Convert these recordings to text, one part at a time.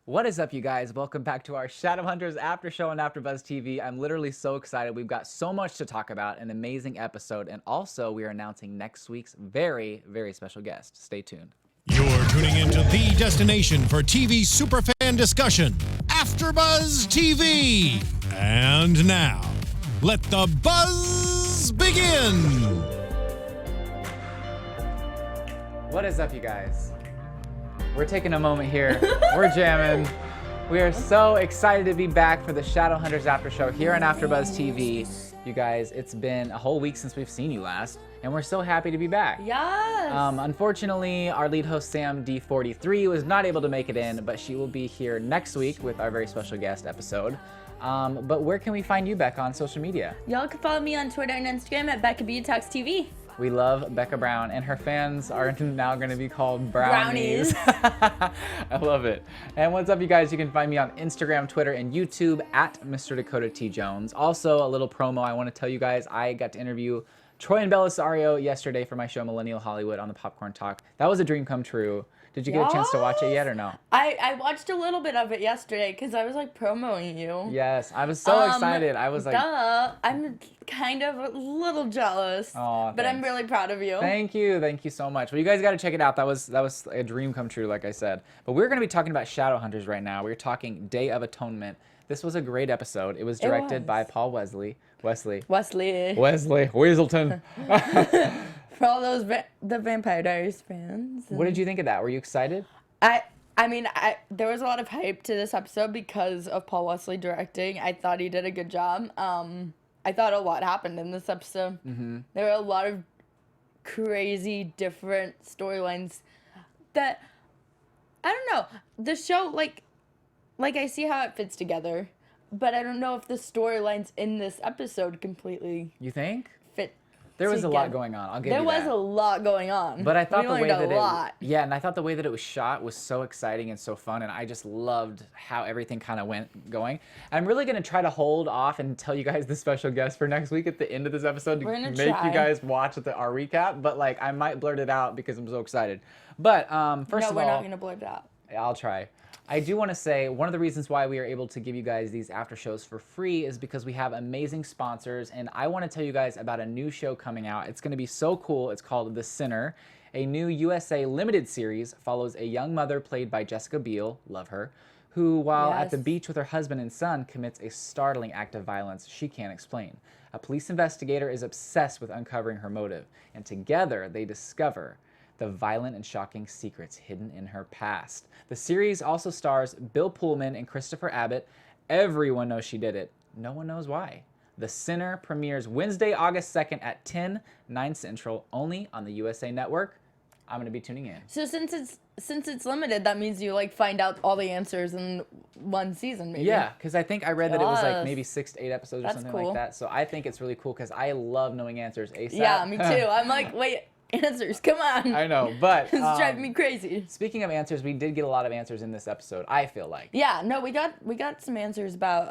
What is up, you guys? Welcome back to our Shadowhunters After Show on AFTERBUZZ TV. I'm literally so excited. We've got so much to talk about, an amazing episode, and also we are announcing next week's very, very special guest. Stay tuned. You're tuning into the destination for TV superfan discussion, AFTERBUZZ TV. And now, let the buzz begin. What is up, you guys? We're taking a moment here. We're jamming. We are so excited to be back for the Shadowhunters After Show here on AFTERBUZZ TV. You guys, it's been a whole week since we've seen you last, and we're so happy to be back. Yes! Unfortunately, our lead host, Sam D43, was not able to make it in, but she will be here next week with our very special guest episode. But where can we find you, Becca, on social media? Y'all can follow me on Twitter and Instagram at Becca B Talks TV. We love Becca Brown, and her fans are now going to be called Brownies. I love it. And what's up, you guys? You can find me on Instagram, Twitter, and YouTube at Mr. Dakota T. Jones. Also, a little promo I want to tell you guys. I got to interview Troy and Belisario yesterday for my show Millennial Hollywood on the Popcorn Talk. That was a dream come true. Did you get a chance to watch it yet or no? I watched a little bit of it yesterday because I was like promoting you. Yes, I was so excited. I was like, duh. I'm kind of a little jealous, but I'm really proud of you. Thank you so much. Well, you guys got to check it out. That was a dream come true, like I said. But we're going to be talking about Shadowhunters right now. We're talking Day of Atonement. This was a great episode. It was directed by Paul Wesley Weaselton. For all those the Vampire Diaries fans. What did you think of that? Were you excited? I mean, there was a lot of hype to this episode because of Paul Wesley directing. I thought he did a good job. I thought a lot happened in this episode. Mm-hmm. There were a lot of crazy different storylines that, I don't know, the show, like I see how it fits together, but I don't know if the storylines in this episode completely You think? fit. There was a lot going on. I'll give you that. There was a lot going on. But I thought the way that and I thought the way that it was shot was so exciting and so fun, and I just loved how everything kind of went going. I'm really gonna try to hold off and tell you guys the special guest for next week at the end of this episode to make you guys watch our recap. But like, I might blurt it out because I'm so excited. But first of all, we're not gonna blurt it out. I'll try. I do want to say one of the reasons why we are able to give you guys these after shows for free is because we have amazing sponsors, and I want to tell you guys about a new show coming out. It's going to be so cool. It's called The Sinner. A new USA limited series follows a young mother played by Jessica Biel, love her, who, while at the beach with her husband and son, commits a startling act of violence she can't explain. A police investigator is obsessed with uncovering her motive, and together they discover the violent and shocking secrets hidden in her past. The series also stars Bill Pullman and Christopher Abbott. Everyone knows she did it. No one knows why. The Sinner premieres Wednesday, August 2nd at 10/9 Central, only on the USA Network. I'm going to be tuning in. So since it's limited, that means you like find out all the answers in one season, maybe. Yeah, because I think I read that it was like maybe 6 to 8 episodes or something cool. like that. So I think it's really cool because I love knowing answers ASAP. Yeah, me too. I'm like, wait. Answers, come on. I know, but it's driving me crazy. Speaking of answers, we did get a lot of answers in this episode, I feel like. Yeah, no, we got some answers about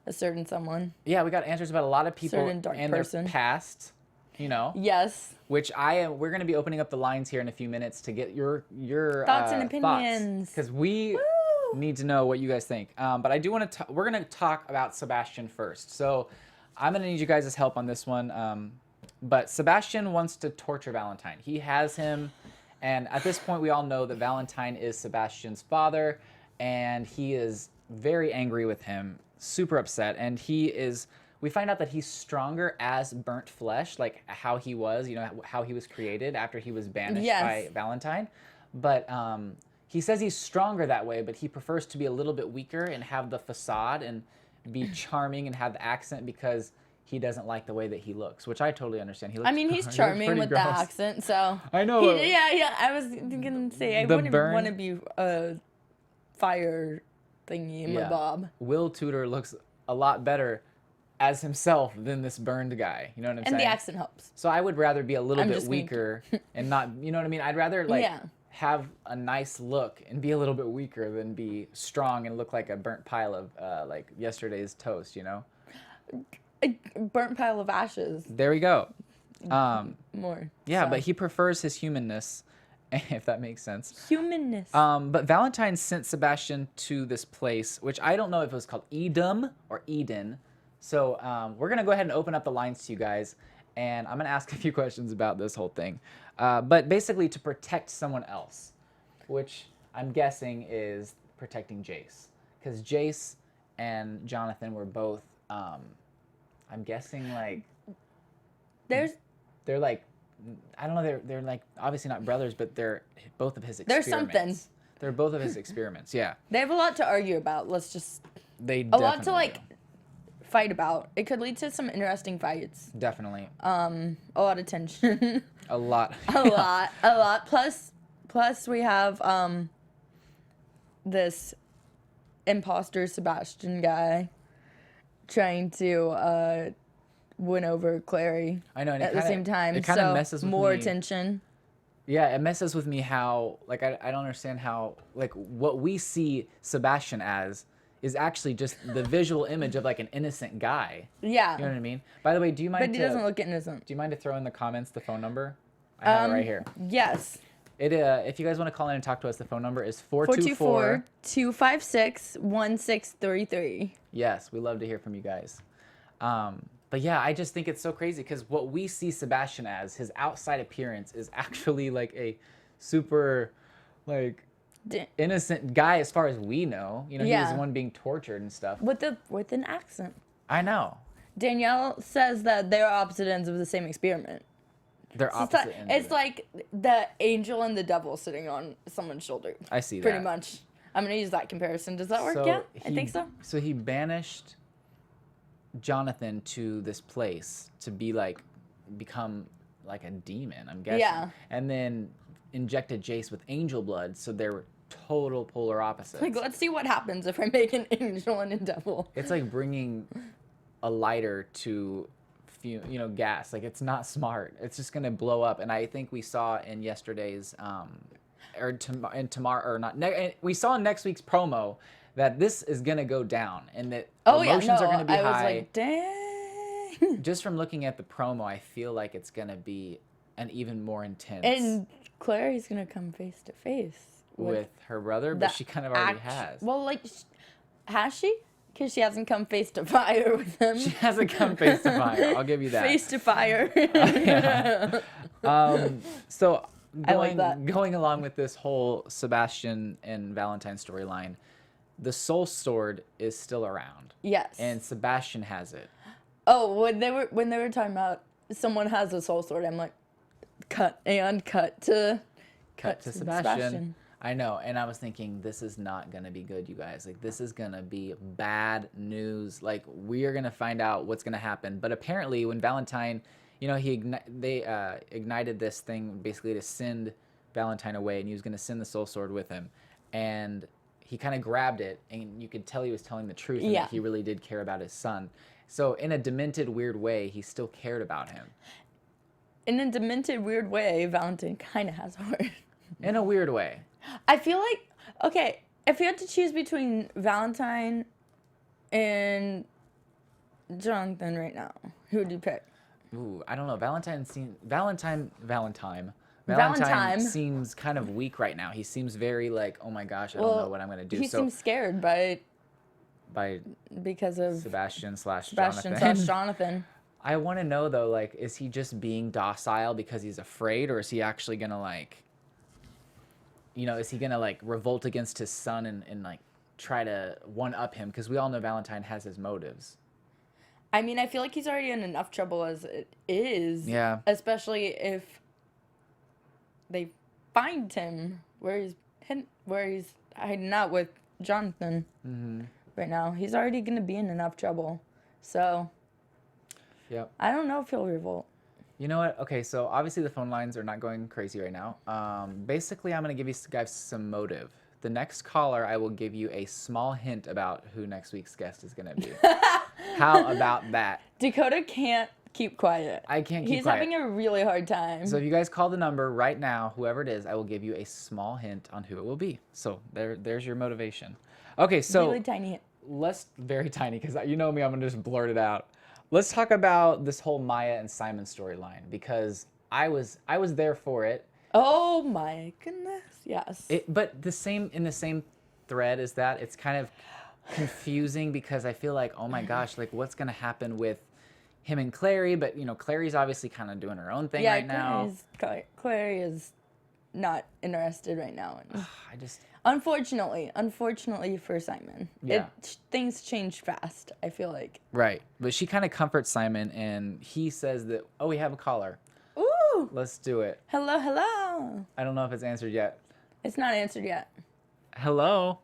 a certain someone. Yeah, we got answers about a lot of people and their past, you know. Yes. Which we're going to be opening up the lines here in a few minutes to get your thoughts and opinions. Because we need to know what you guys think. But I do want to we're going to talk about Sebastian first. So I'm going to need you guys' help on this one. But Sebastian wants to torture Valentine. He has him, and at this point we all know that Valentine is Sebastian's father, and he is very angry with him, super upset, and we find out that he's stronger as burnt flesh, like how he was, you know, how he was created after he was banished by Valentine. But he says he's stronger that way, but he prefers to be a little bit weaker and have the facade and be charming and have the accent because he doesn't like the way that he looks, which I totally understand. I mean, he's charming with the accent, so. I know. Yeah. I was gonna say I wouldn't want to be a fire thingy, my bob. Will Tudor looks a lot better as himself than this burned guy. You know what I'm saying? And the accent helps. So I would rather be a little bit weaker and not. You know what I mean? I'd rather have a nice look and be a little bit weaker than be strong and look like a burnt pile of like yesterday's toast. You know. A burnt pile of ashes. There we go. More. Yeah, so. But he prefers his humanness if that makes sense. Humanness. But Valentine sent Sebastian to this place, which I don't know if it was called Edom or Eden. So we're going to go ahead and open up the lines to you guys, and I'm going to ask a few questions about this whole thing. But basically to protect someone else, which I'm guessing is protecting Jace. Because Jace and Jonathan were both, I'm guessing, like... They're like... I don't know, they're like obviously not brothers, but they're both of his experiments. There's something. They're both of his experiments, yeah. They have a lot to argue about. Let's just... They a lot to, definitely fight about. It could lead to some interesting fights. Definitely. A lot of tension. A lot. a lot. Plus we have this imposter Sebastian guy trying to win over Clary. I know, and at the same time. It kind of messes with more me. tension. Yeah, it messes with me how, like, I don't understand how, like, what we see Sebastian as is actually just the visual image of, like, an innocent guy. Yeah. You know what I mean? By the way, do you mind But he doesn't look innocent. Do you mind to throw in the comments the phone number? I have it right here. Yes. If you guys want to call in and talk to us, the phone number is 424... 424-256-1633. Yes, we love to hear from you guys. But yeah, I just think it's so crazy because what we see Sebastian as, his outside appearance, is actually like a super, like, innocent guy as far as we know. You know, he was the one being tortured and stuff. With an accent. I know. Danielle says that they're opposite ends of the same experiment. They're opposite ends. It's like the angel and the devil sitting on someone's shoulder. I see that. Pretty much. I'm going to use that comparison. Does that work? Yeah, I think so. So he banished Jonathan to this place to become like a demon, I'm guessing. Yeah. And then injected Jace with angel blood, so they're total polar opposites. Like, let's see what happens if I make an angel and a devil. It's like bringing a lighter to gas. Like, it's not smart. It's just gonna blow up. And I think we saw in yesterday's we saw in next week's promo that this is gonna go down and that emotions are gonna be high. I was like, dang. Just from looking at the promo, I feel like it's gonna be an even more intense. And Clary's gonna come face to face with her brother, but she kind of already has. Well, like, has she? Because she hasn't come face to fire with him. She hasn't come face to fire. I'll give you that. Face to fire. Yeah. So I like that. Going along with this whole Sebastian and Valentine storyline, the Soul Sword is still around. Yes. And Sebastian has it. Oh, when they were talking about someone has a Soul Sword, I'm like, cut to Sebastian. I know, and I was thinking, this is not gonna be good, you guys. Like, this is gonna be bad news. Like, we are gonna find out what's gonna happen. But apparently, when Valentine, you know, they ignited this thing basically to send Valentine away, and he was gonna send the Soul Sword with him, and he kind of grabbed it, and you could tell he was telling the truth, and that he really did care about his son. So, in a demented, weird way, he still cared about him. In a demented, weird way, Valentine kind of has a heart. In a weird way. I feel like, okay, if you had to choose between Valentine and Jonathan right now, who would you pick? Ooh, I don't know. Valentine seems kind of weak right now. He seems very like, oh my gosh, I don't know what I'm gonna do. He seems scared because of Sebastian slash Jonathan. I want to know though, like, is he just being docile because he's afraid, or is he actually gonna like, is he gonna like revolt against his son and like try to one up him? Because we all know Valentine has his motives. I mean, I feel like he's already in enough trouble as it is. Yeah. Especially if they find him where he's hiding out with Jonathan right now. He's already gonna be in enough trouble. So. Yep. I don't know if he'll revolt. You know what? Okay, so obviously the phone lines are not going crazy right now. Basically, I'm going to give you guys some motive. The next caller, I will give you a small hint about who next week's guest is going to be. How about that? Dakota can't keep quiet. I can't keep quiet. He's having a really hard time. So if you guys call the number right now, whoever it is, I will give you a small hint on who it will be. So there's your motivation. Okay, so... Really tiny. Very tiny, because you know me, I'm going to just blurt it out. Let's talk about this whole Maya and Simon storyline, because I was there for it. Oh my goodness, yes. But in the same thread as that, it's kind of confusing because I feel like, oh my gosh, like what's gonna happen with him and Clary? But you know, Clary's obviously kind of doing her own thing right now. Clary is not interested right now. I just unfortunately for Simon, Yeah. Things change fast. I feel like. Right, but she kind of comforts Simon, and he says that, oh, we have a caller. Ooh. Let's do it. Hello, hello. I don't know if it's answered yet. It's not answered yet. Hello.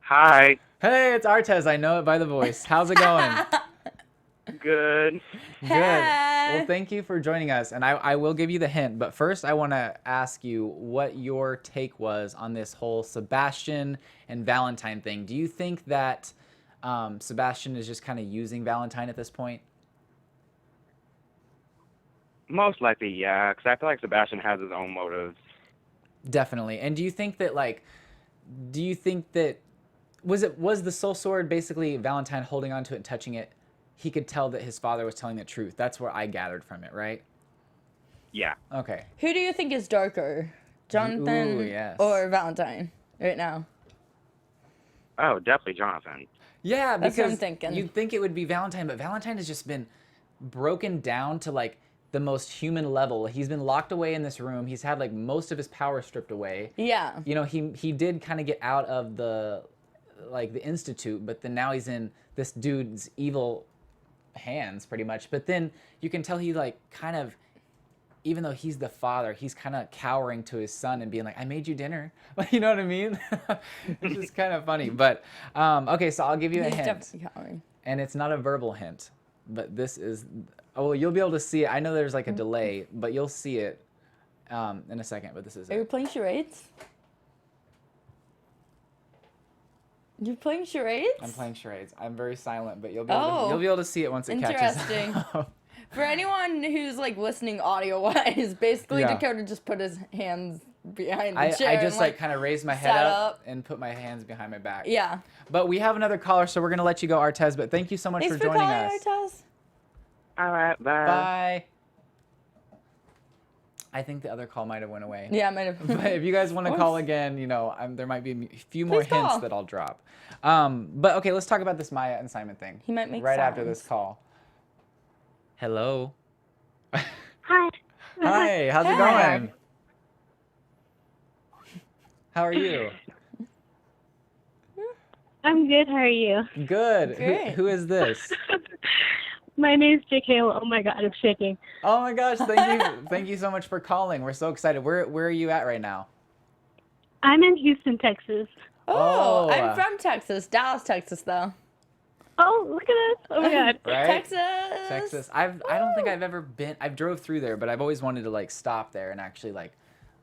Hi. Hey, it's Artez. I know it by the voice. How's it going? Good. Good. Hey. Well, thank you for joining us, and I will give you the hint. But first, I want to ask you what your take was on this whole Sebastian and Valentine thing. Do you think that Sebastian is just kind of using Valentine at this point? Most likely, yeah, because I feel like Sebastian has his own motives. Definitely. And do you think that was the soul sword basically Valentine holding onto it and touching it? He could tell that his father was telling the truth. That's what I gathered from it, right? Yeah. Okay. Who do you think is darker, Jonathan Ooh, yes. or Valentine right now? Oh, definitely Jonathan. Yeah, That's because what I'm thinking. you'd think it would be Valentine, but Valentine has just been broken down to like the most human level. He's been locked away in this room. He's had like most of his power stripped away. Yeah. You know, he did kind of get out of the institute, but then now he's in this dude's evil hands pretty much. But then you can tell he like kind of, even though he's the father, he's kind of cowering to his son and being like, I made you dinner. You know what I mean? It's just kind of funny. But okay, so I'll give you a He's hint. definitely cowering. And it's not a verbal hint, but this is, oh, well, you'll be able to see it. I know there's like a delay, but you'll see it in a second, but this is Are you it. playing charades? You're playing charades? I'm playing charades. I'm very silent, but you'll be able to see it once it catches Interesting. up. For anyone who's like listening audio-wise, basically Yeah. Dakota just put his hands behind the I chair. just and, like kind of raised my head sat up and put my hands behind my back. Yeah. But we have another caller, so we're going to let you go, Artez. But thank you so much Thanks for for joining calling, us. Artez. All right, bye. Bye. I think the other call might have went away. Yeah, I might have. But if you guys want to call again, you know, there might be a few more Please hints call. that I'll drop. But okay, let's talk about this Maya and Simon thing. He might make right sounds. after this call. Hello. Hi. Hi. How's it Hi. going? How are you? I'm good. How are you? Good. Great. Who is this? My name's Jakayla. Oh my God, I'm shaking. Oh my gosh! Thank you. Thank you so much for calling. We're so excited. Where are you at right now? I'm in Houston, Texas. Oh, I'm from Texas. Dallas, Texas, though. Oh, look at us. Oh my God. Right? Texas. Texas. I don't think I've ever been. I've drove through there, but I've always wanted to like stop there and actually like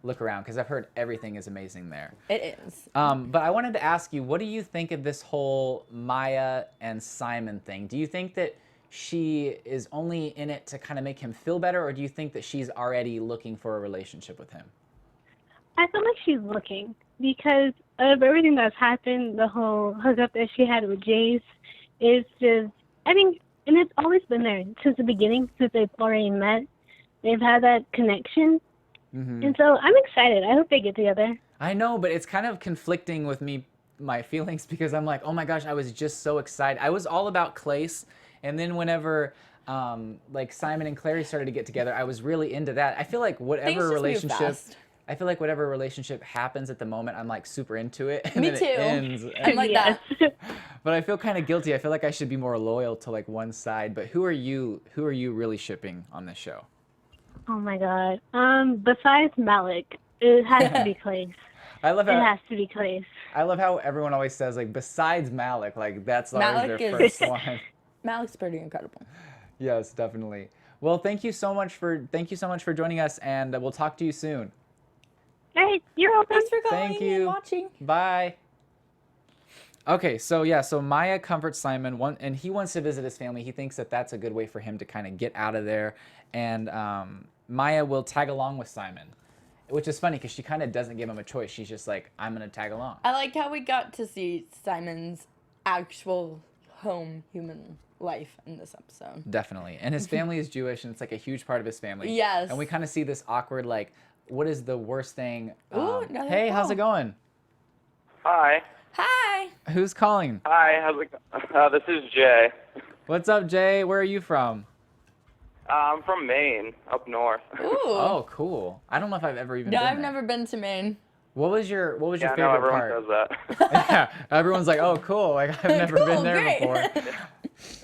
look around because I've heard everything is amazing there. It is. But I wanted to ask you, what do you think of this whole Maya and Simon thing? Do you think that she is only in it to kind of make him feel better, or do you think that she's already looking for a relationship with him? I feel like she's looking because of everything that's happened, the whole hookup that she had with Jace is just, I think, and it's always been there since the beginning, since they've already met. They've had that connection. Mm-hmm. And so I'm excited. I hope they get together. I know, but it's kind of conflicting with my feelings, because I'm like, oh my gosh, I was just so excited. I was all about Clace, and then whenever like Simon and Clary started to get together, I was really into that. I feel like whatever relationship happens at the moment, I'm like super into it, and Me then too. it ends. I'm like that. But I feel kind of guilty. I feel like I should be more loyal to like one side. But who are you really shipping on this show? Oh my God. Besides Malik, it has to be Clace. I love It how has to be Clace. I love how everyone always says like besides Malik, like that's always Malik their is- first one. Malik's pretty incredible. Yes, definitely. Well, thank you so much for joining us, and we'll talk to you soon. All right, you're welcome. Thanks for calling Thank and you. watching. Bye. Okay, so Maya comforts Simon, and he wants to visit his family. He thinks that that's a good way for him to kind of get out of there, and Maya will tag along with Simon, which is funny because she kind of doesn't give him a choice. She's just like, I'm gonna tag along. I like how we got to see Simon's actual home human life in this episode. Definitely, and his family is Jewish, and it's like a huge part of his family. Yes. And we kind of see this awkward like what is the worst thing? Ooh, another hey, how's call. it going? Hi. Hi. Who's calling? Hi, how's it going? This is Jay. What's up, Jay? Where are you from? I'm from Maine, up north. Ooh. Oh, cool. I don't know if I've ever even No, been I've there. never been to Maine. What was your Yeah, I know favorite everyone part? says that. Yeah, everyone's like, "Oh, cool! Like I've never Cool, been there great. before."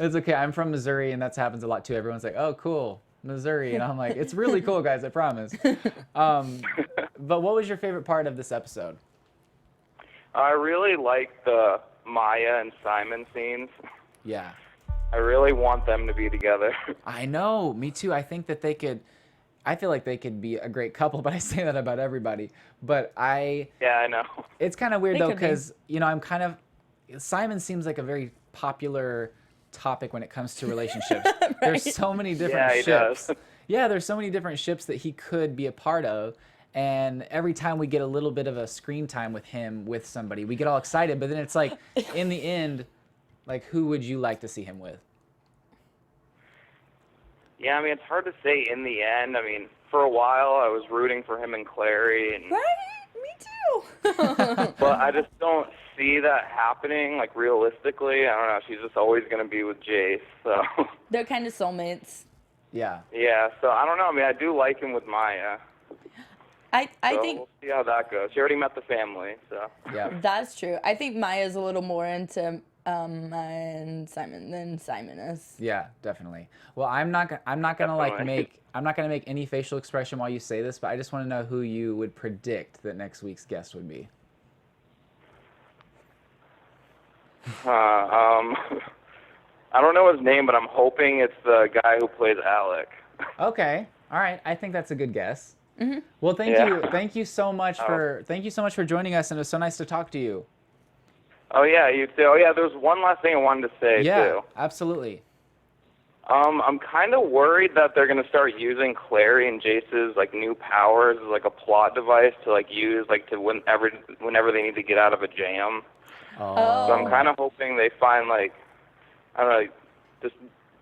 It's okay. I'm from Missouri, and that happens a lot too. Everyone's like, "Oh, cool, Missouri," and I'm like, "It's really cool, guys. I promise." But what was your favorite part of this episode? I really like the Maya and Simon scenes. Yeah, I really want them to be together. I know. Me too. I think that they could. I feel like they could be a great couple, but I say that about everybody. But Yeah, I know. it's kind of weird They though, could be. because I'm kind of. Simon seems like a very popular topic when it comes to relationships. There's so many different Yeah, he ships. does. Yeah, there's so many different ships that he could be a part of. And every time we get a little bit of a screen time with him, with somebody, we get all excited. But then it's like, in the end, like, who would you like to see him with? Yeah, I mean, it's hard to say in the end. I mean, for a while, I was rooting for him and Clary, and Right? Me too. but I just don't see that happening, like, realistically. I don't know. She's just always going to be with Jace, so. They're kind of soulmates. Yeah. Yeah, so I don't know. I mean, I do like him with Maya. I So think we'll see how that goes. She already met the family, so. Yeah. that's true. I think Maya's a little more into Maya and Simon than Simon is. Yeah, definitely. Well, I'm not gonna like Definitely. I'm not gonna make any facial expression while you say this, but I just want to know who you would predict that next week's guest would be. I don't know his name, but I'm hoping it's the guy who plays Alec. Okay. All right. I think that's a good guess. Well, thank you so much for joining us, and it was so nice to talk to you. Oh, yeah, you too. Oh, yeah, there's one last thing I wanted to say, Yeah, too. absolutely. I'm kind of worried that they're going to start using Clary and Jace's, like, new powers as, like, a plot device to, like, use, like, to whenever they need to get out of a jam. Oh. So I'm kind of hoping they find, like, I don't know, like, just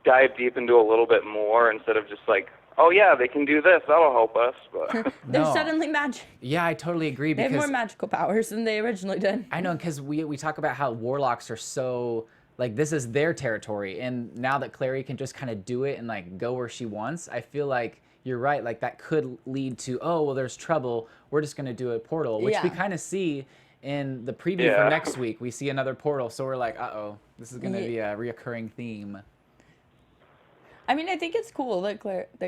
dive deep into a little bit more instead of just, like, oh, yeah, they can do this. That'll help us. But They're No. suddenly magic. Yeah, I totally agree They have because more magical powers than they originally did. I know, because we talk about how warlocks are so, like, this is their territory, and now that Clary can just kind of do it and, like, go where she wants, I feel like you're right. Like, that could lead to, oh, well, there's trouble. We're just going to do a portal, which we Yeah. kind of see in the preview for Yeah. next week. We see another portal, so we're like, uh-oh, this is going to be a reoccurring theme. I mean, I think it's cool that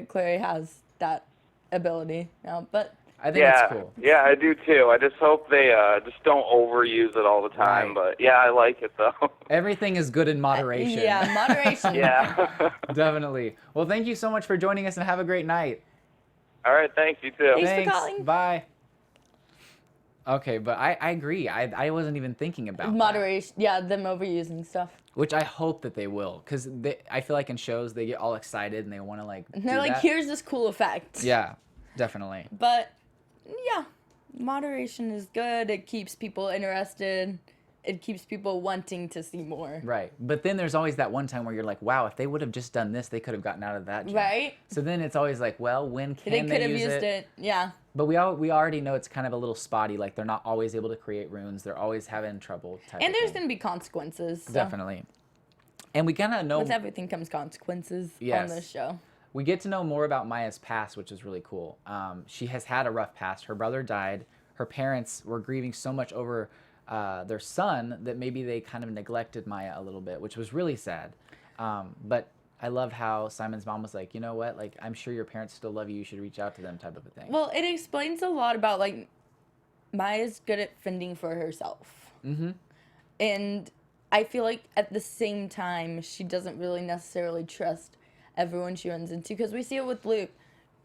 Clary has that ability now, but I think yeah, it's cool. yeah, I do, too. I just hope they just don't overuse it all the time. Right. But, yeah, I like it, though. Everything is good in moderation. yeah, moderation. Yeah. Definitely. Well, thank you so much for joining us, and have a great night. All right, thanks. You too. Thanks for Thanks. calling. Bye. Okay, but I agree. I wasn't even thinking about that. Moderation. Yeah, them overusing stuff. Which I hope that they will, because I feel like in shows they get all excited and they want to like. And they're do like, that. here's this cool effect. Yeah, definitely. But yeah, moderation is good. It keeps people interested. It keeps people wanting to see more. Right, but then there's always that one time where you're like, wow, if they would have just done this, they could have gotten out of that. Jam. Right? So then it's always like, well, when They can could they have use used it. Yeah. But we already know it's kind of a little spotty. Like they're not always able to create runes. They're always having trouble. Type And of there's thing. going to be consequences. So Definitely. And we kind of know. with everything comes consequences Yes. on this show. We get to know more about Maya's past, which is really cool. She has had a rough past. Her brother died. Her parents were grieving so much over their son that maybe they kind of neglected Maya a little bit, which was really sad. But I love how Simon's mom was like, you know what? Like, I'm sure your parents still love you. You should reach out to them, type of a thing. Well, it explains a lot about, like, Maya's good at fending for herself. Mm-hmm. And I feel like at the same time, she doesn't really necessarily trust everyone she runs into. Because we see it with Luke.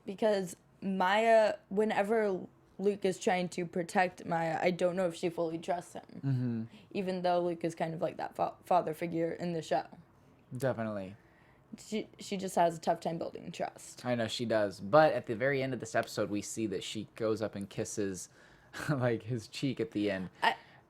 Because Maya, whenever Luke is trying to protect Maya, I don't know if she fully trusts him. Mm-hmm. Even though Luke is kind of like that father figure in the show. Definitely. She just has a tough time building trust. I know she does. But at the very end of this episode, we see that she goes up and kisses like his cheek at the end.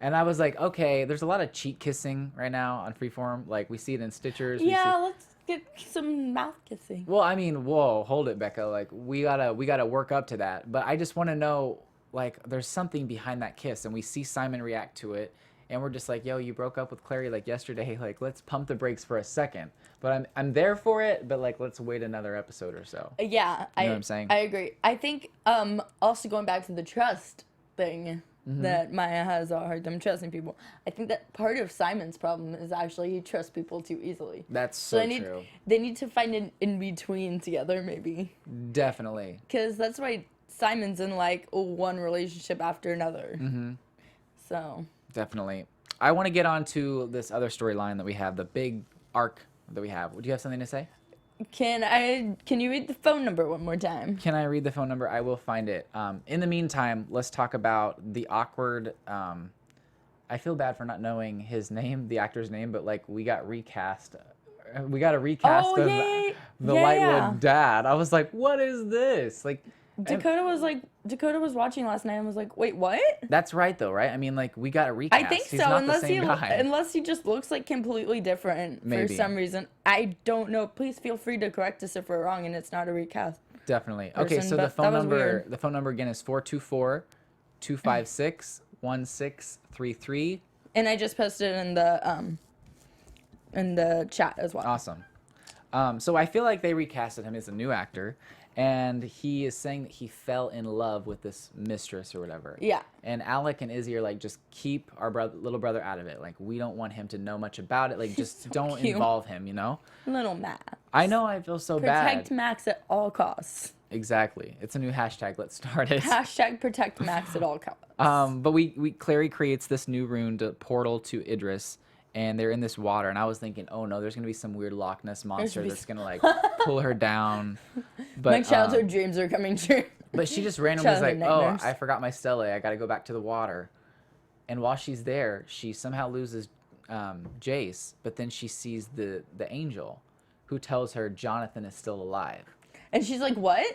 And I was like, okay, there's a lot of cheek kissing right now on Freeform. Like, we see it in Stitchers. Yeah, let's get some mouth kissing. Well, I mean, whoa, hold it, Becca. Like, we gotta work up to that. But I just want to know, like, there's something behind that kiss, and we see Simon react to it, and we're just like, yo, you broke up with Clary like yesterday. Like, let's pump the brakes for a second. But I'm there for it. But like, let's wait another episode or so. Yeah, You know what I'm saying? I agree. I think also going back to the trust thing. That Maya has a hard time trusting people. I think that part of Simon's problem is actually he trusts people too easily. That's so true. They need to find an in-between together, maybe. Definitely. Because that's why Simon's in, like, one relationship after another. So. Definitely. I want to get on to this other storyline that we have, the big arc that we have. Do you have something to say? Can you read the phone number one more time? Can I read the phone number? I will find it. In the meantime, let's talk about the awkward. I feel bad for not knowing his name, the actor's name, but like we got recast. We got a recast of the Lightwood dad. I was like, what is this? Like, Dakota was watching last night and was like, wait, what? That's right though, right? I mean, like we got a recast. I think He's so, not the same guy. unless he just looks like completely different for some reason. I don't know. Please feel free to correct us if we're wrong and it's not a recast. Definitely. Okay, so the phone number again is 424-256-1633. And I just posted it in the chat as well. Awesome. So I feel like they recasted him as a new actor, and he is saying that he fell in love with this mistress or whatever. Yeah. And Alec and Izzy are like, just keep our little brother out of it. Like, we don't want him to know much about it. Like, just don't involve him, you know? Little Max. I know, I feel so bad. Protect Max at all costs. Exactly. It's a new hashtag. Let's start it. Hashtag protect Max at all costs. But Clary creates this new ruined portal to Idris, and they're in this water, and I was thinking, oh no, there's gonna be some weird Loch Ness monster that's gonna like pull her down. But my childhood dreams are coming true. But she just randomly was like, oh, I forgot my stele. I gotta go back to the water. And while she's there, she somehow loses Jace, but then she sees the angel, who tells her Jonathan is still alive. And she's like, what?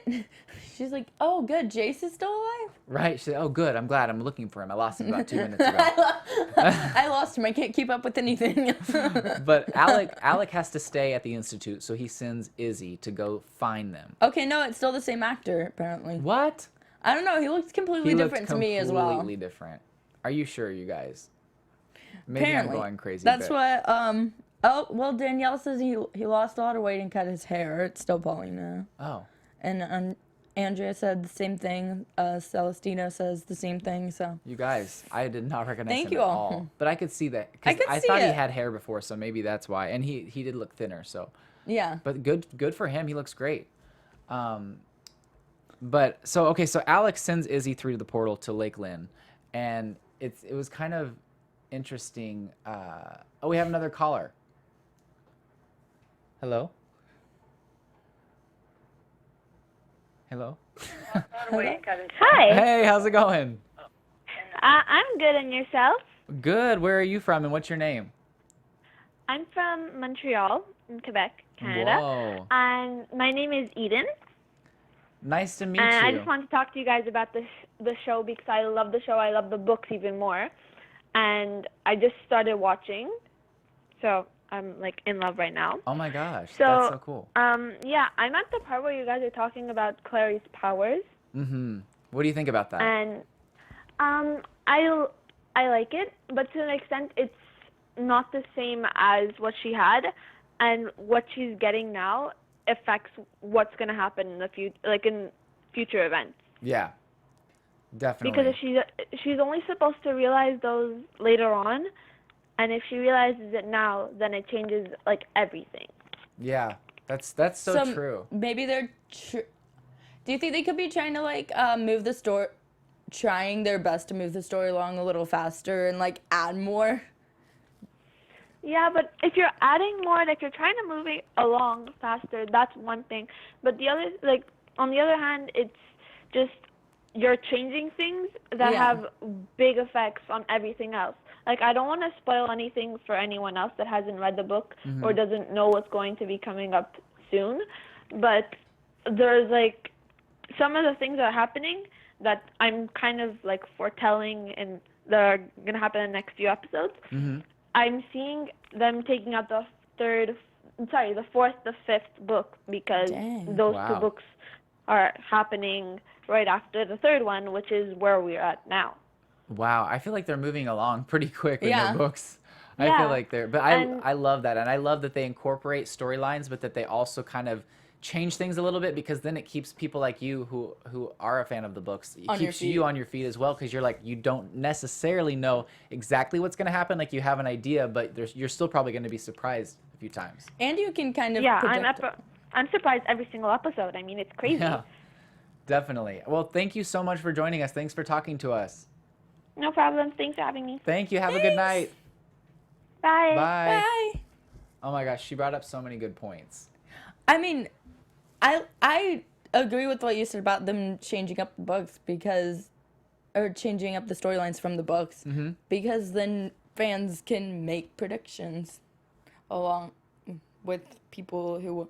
She's like, oh, good. Jace is still alive? Right. She's like, oh, good. I'm glad. I'm looking for him. I lost him about 2 minutes ago. I lost him. I can't keep up with anything. But Alec has to stay at the Institute, so he sends Izzy to go find them. Okay, no, it's still the same actor, apparently. What? I don't know. He looks completely different to me as well. Completely different. Are you sure, you guys? Maybe Apparently. I'm going crazy. That's what, oh, well, Danielle says he lost a lot of weight and cut his hair. It's still falling now. Oh. And Andrea said the same thing. Celestino says the same thing. So you guys, I did not recognize Thank him you at all. all. But I could see that. I thought he had hair before, so maybe that's why. And he did look thinner, so. Yeah. But good for him. He looks great. But so Alex sends Izzy through to the portal to Lake Lynn, and it was kind of interesting. Oh, we have another caller. Hello? Hello? Hi. Hey, how's it going? I'm good, and yourself? Good. Where are you from, and what's your name? I'm from Montreal, in Quebec, Canada. Whoa. And my name is Eden. Nice to meet And you. I just want to talk to you guys about the show because I love the show. I love the books even more. And I just started watching, so I'm like in love right now. Oh my gosh, so, that's so cool. Yeah, I'm at the part where you guys are talking about Clary's powers. Mm-hmm. What do you think about that? And I like it, but to an extent, it's not the same as what she had, and what she's getting now affects what's going to happen in the future, like in future events. Yeah, definitely. Because she's only supposed to realize those later on, and if she realizes it now, then it changes like everything. Yeah, that's so true. Maybe they're. Do you think they could be trying to like move the story, trying their best to move the story along a little faster and like add more? Yeah, but if you're adding more, like you're trying to move it along faster, that's one thing. But the other, like on the other hand, it's just you're changing things that have big effects on everything else. Like I don't want to spoil anything for anyone else that hasn't read the book or doesn't know what's going to be coming up soon. But there's like some of the things that are happening that I'm kind of like foretelling in that are going to happen in the next few episodes. Mm-hmm. I'm seeing them taking out the fourth, the fifth book, because those Wow. two books are happening right after the third one, which is where we're at now. Wow, I feel like they're moving along pretty quick in Yeah. their books. I Yeah. feel like they're, but And- I love that, and I love that they incorporate storylines, but that they also kind of change things a little bit, because then it keeps people like you who are a fan of the books, it On your keeps you feet. on your feet as well, because you're like, you don't necessarily know exactly what's going to happen. Like, you have an idea, but you're still probably going to be surprised a few times. And you can kind of Yeah, project I'm surprised every single episode. I mean, it's crazy. Yeah, definitely. Well, thank you so much for joining us. Thanks for talking to us. No problem. Thanks for having me. Thank you. Have a good night. Bye. Bye. Bye. Oh my gosh, she brought up so many good points. I mean, I agree with what you said about them changing up the books or changing up the storylines from the books, because then fans can make predictions along with people who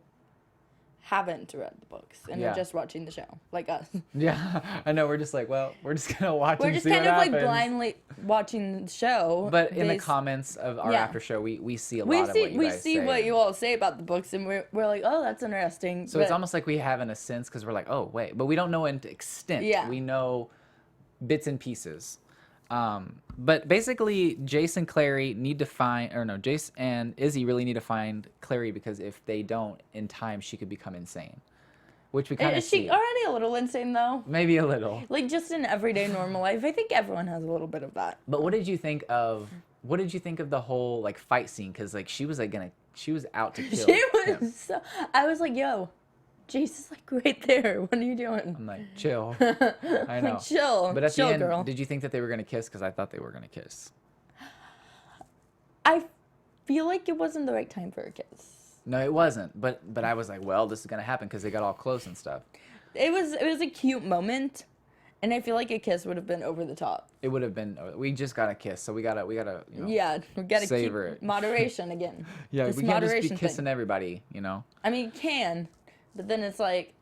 haven't read the books and Yeah. are just watching the show, like us. Yeah, I know. We're just like, well, we're just gonna watch We're and just see kind what of like happens. blindly watching the show. But in the They- comments of our Yeah. after show, we see a we lot of what you we guys see say. what you all say about the books, and we're like, oh, that's interesting. So it's almost like we have in a sense, because we're like, oh wait, but we don't know in extent. Yeah. We know bits and pieces. But basically, Jace and Clary need to find, or no, Jace and Izzy really need to find Clary, because if they don't, in time, she could become insane. Which we kind of Is she see. already a little insane though? Maybe a little. Like just in everyday normal life, I think everyone has a little bit of that. But what did you think of the whole like fight scene? Because like she was out to kill She him. was so. I was like, yo, Jace is like right there. What are you doing? I'm like, chill. I know. Like, chill. But at chill, the end, girl. did you think that they were gonna kiss? Because I thought they were gonna kiss. I feel like it wasn't the right time for a kiss. No, it wasn't. But I was like, well, this is gonna happen because they got all close and stuff. It was a cute moment, and I feel like a kiss would have been over the top. It would have been. We just got a kiss, so we gotta you know. Yeah, we gotta savor keep it. moderation again. Yeah, This we can't just be moderation kissing thing. everybody, you know. I mean, you can, but then it's like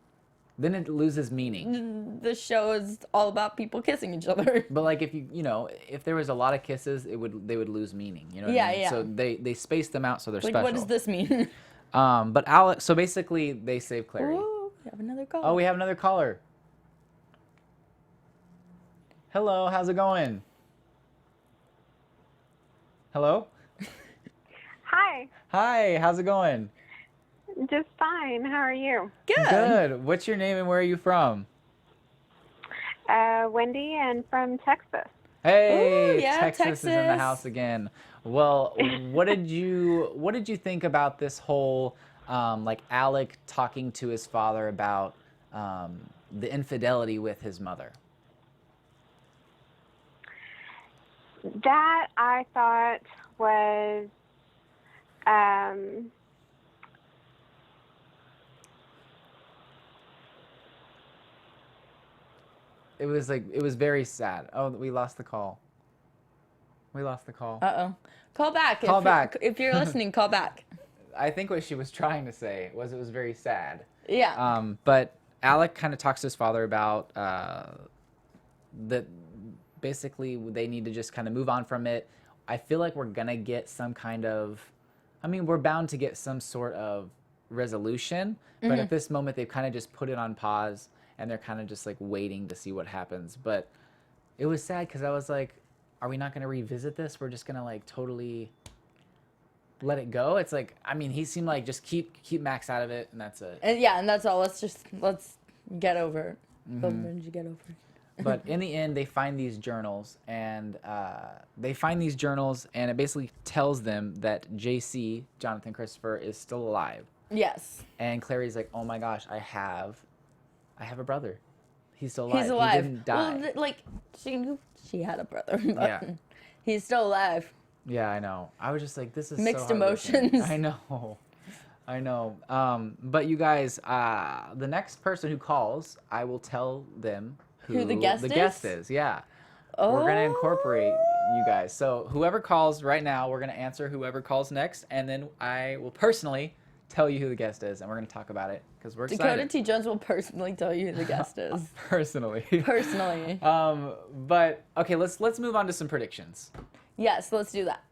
Then it loses meaning. the show is all about people kissing each other. But like if if there was a lot of kisses, they would lose meaning. You know what Yeah, I mean? yeah. So they space them out so they're Like, special. what does this mean? But Alex, so basically they save Clary. Ooh, we have another call. Oh, we have another caller. Hello, how's it going? Hello? Hi, Hi, how's it going? just fine. How are you? Good. Good. What's your name and where are you from? Wendy and from Texas. Hey, Ooh, yeah, Texas is in the Texas. house again. Well, what did you think about this whole like Alec talking to his father about the infidelity with his mother? That I thought was It was very sad. Oh, we lost the call. We lost the call. Uh-oh. Call back. Call back. If you're listening, call back. I think what she was trying to say was it was very sad. Yeah. But Alec kind of talks to his father about that basically they need to just kind of move on from it. I feel like we're going to get some kind of, I mean, we're bound to get some sort of resolution, but at this moment they've kind of just put it on pause and they're kind of just like waiting to see what happens. But it was sad because I was like, are we not going to revisit this? We're just going to like totally let it go. It's like, I mean, he seemed like just keep Max out of it and that's it. And that's all. Let's get over it. When did you get over it? But in the end, they find these journals, and it basically tells them that JC, Jonathan Christopher, is still alive. Yes. And Clary's like, oh my gosh, I have a brother. He's still alive. He's alive. He didn't die. Well, like she had a brother. But Yeah. He's still alive. Yeah, I know. I was just like, this is Mixed so heartbreaking. emotions. I know. But you guys, the next person who calls, I will tell them who the guest is. Yeah. Oh. We're going to incorporate you guys. So whoever calls right now, we're going to answer whoever calls next, and then I will personally tell you who the guest is, and we're going to talk about it because we're Dakota excited. T. Jones will personally tell you who the guest is. Personally. Personally. But okay, let's move on to some predictions. Yes, let's do that.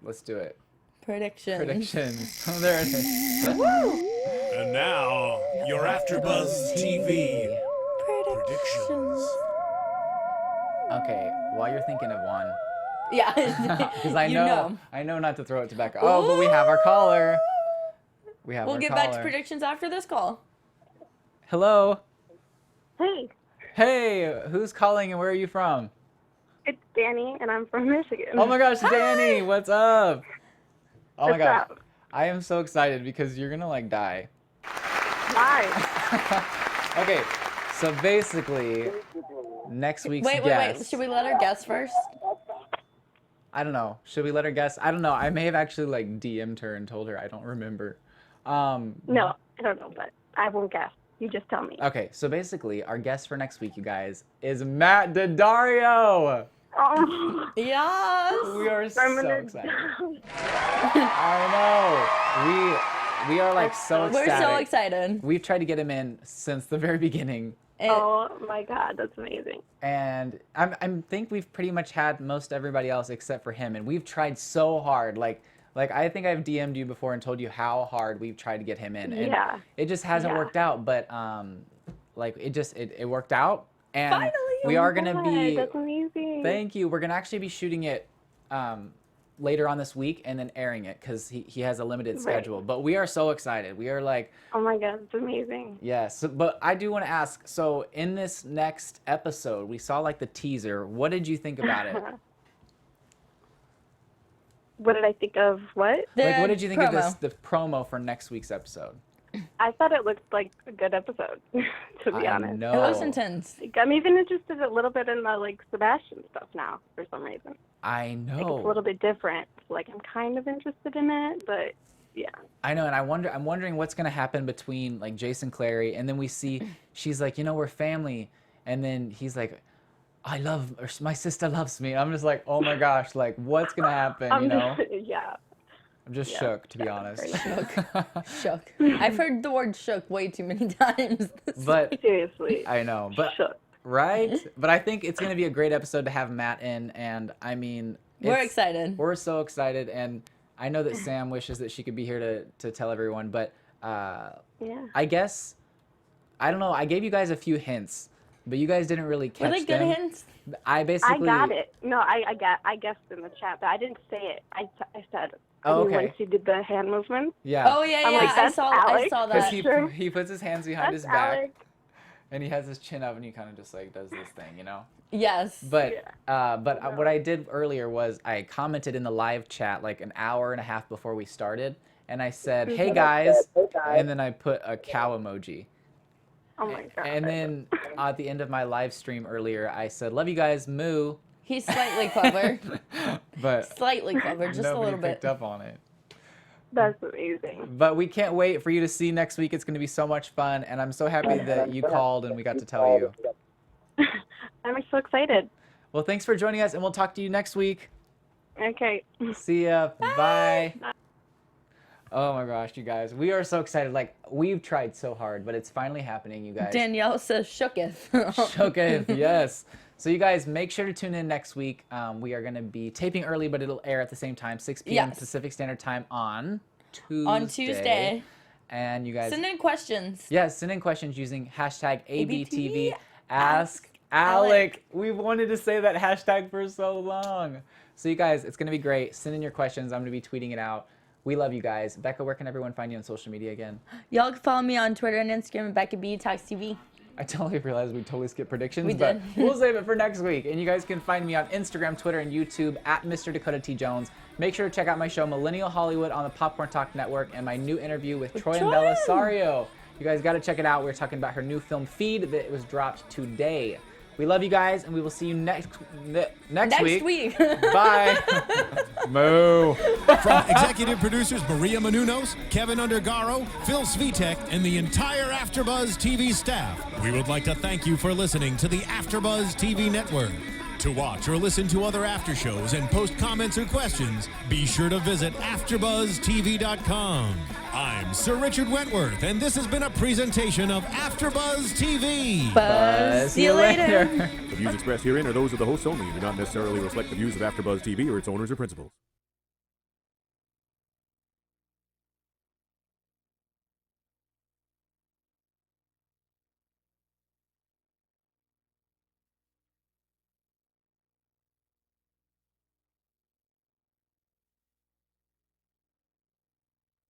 Let's do it. Predictions. Oh, there it is. And now, your AfterBuzz TV predictions. Okay, while you're thinking of one, Yeah. because I You know not to throw it to Becca. Oh, but we have our caller. We'll get back to predictions after this call. Hello. Hey, Hey, who's calling and where are you from? it's Danny, and I'm from Michigan. Oh my gosh, Danny, what's up? Oh my What's gosh. up? I am so excited because you're gonna like die. Hi. Okay, so basically, next week's Wait. guest. Should we let her guess first? I don't know. Should we let her guess? I don't know. I may have actually like DM'd her and told her. I don't remember. No, I don't know, but I won't guess. You just tell me. Okay, so basically, our guest for next week, you guys, is Matt Daddario. Oh, Yes. We are so I'm gonna excited. I know. We are like so We're ecstatic. so excited. We've tried to get him in since the very beginning. oh my God, that's amazing. And I think we've pretty much had most everybody else except for him, and we've tried so hard. Like I think I've DM'd you before and told you how hard we've tried to get him in, and Yeah. it just hasn't Yeah. worked out. But like it worked out, and Finally! we Oh are my gonna God, be. That's amazing. Thank you. We're gonna actually be shooting it later on this week and then airing it because he has a limited Right. schedule. But we are so excited. We are like. Oh my God, it's amazing. Yes, but I do want to ask, so in this next episode, we saw like the teaser. What did you think about it? What did I think of? What? Like, what did you think of promo. the promo for next week's episode? I thought it looked like a good episode, to be I honest. know. It looks intense. Like, I'm even interested a little bit in the like Sebastian stuff now for some reason. I Like, it's a know. little bit different. Like I'm kind of interested in it, but yeah. I know, and I'm wondering what's gonna happen between like Jace and Clare, and then we see she's like, we're family, and then he's like, my sister loves me. I'm just like, oh my gosh, like what's gonna happen? Yeah. I'm just Yeah, shook, to be honest. Shook. I've heard the word shook way too many times. But Seriously. I know, but Shook. right? But I think it's gonna be a great episode to have Matt in, and I mean, We're it's- excited. We're so excited, and I know that Sam wishes that she could be here to tell everyone, but Yeah. I guess I don't know. I gave you guys a few hints, but you guys didn't really catch Were they good them. hints? I basically. I got it. No, I guessed in the chat, but I didn't say it. I said. Oh, I mean, okay. When she did the hand movement. Yeah. Oh yeah, I'm yeah. like, I that's saw Alex. that. Because he puts his hands behind That's his back, Alex. and he has his chin up, and he kind of just like does this thing, Yes. But what I did earlier was I commented in the live chat like an hour and a half before we started, and I said, "Hey guys," and then I put a cow emoji. Oh my God. And then at the end of my live stream earlier, I said, "Love you guys, moo." He's slightly clever. But Slightly clever, just a nobody little bit. picked up on it. That's amazing. But we can't wait for you to see next week. It's going to be so much fun, and I'm so happy that you called and we got to tell you. I'm so excited. Well, thanks for joining us, and we'll talk to you next week. Okay. See ya. Bye. Oh my gosh, you guys. We are so excited. Like, we've tried so hard, but it's finally happening, you guys. Danielle says shooketh. Shooketh, yes. So you guys, make sure to tune in next week. We are going to be taping early, but it'll air at the same time, 6 p.m. Yes. Pacific Standard Time on Tuesday. On Tuesday. And you guys... Send in questions. Yes, send in questions using hashtag ABTV. ABTV. Ask Alec. We've wanted to say that hashtag for so long. So you guys, it's going to be great. Send in your questions. I'm going to be tweeting it out. We love you guys. Becca, where can everyone find you on social media again? Y'all can follow me on Twitter and Instagram at Becca B Talks TV. I totally realized we totally skipped predictions, We but did. we'll save it for next week. And you guys can find me on Instagram, Twitter, and YouTube at Mr. Dakota T. Jones. Make sure to check out my show, Millennial Hollywood, on the Popcorn Talk Network, and my new interview with Troy and Troy! Belisario. You guys got to check it out. We're talking about her new film, Feed, that was dropped today. We love you guys, and we will see you next week. Bye. Moo. From executive producers Maria Menounos, Kevin Undergaro, Phil Svitek, and the entire AfterBuzz TV staff, we would like to thank you for listening to the AfterBuzz TV network. To watch or listen to other after shows and post comments or questions, be sure to visit AfterBuzzTV.com. I'm Sir Richard Wentworth, and this has been a presentation of AfterBuzz TV. Buzz. See you later. The views expressed herein are those of the hosts only and do not necessarily reflect the views of AfterBuzz TV or its owners or principals.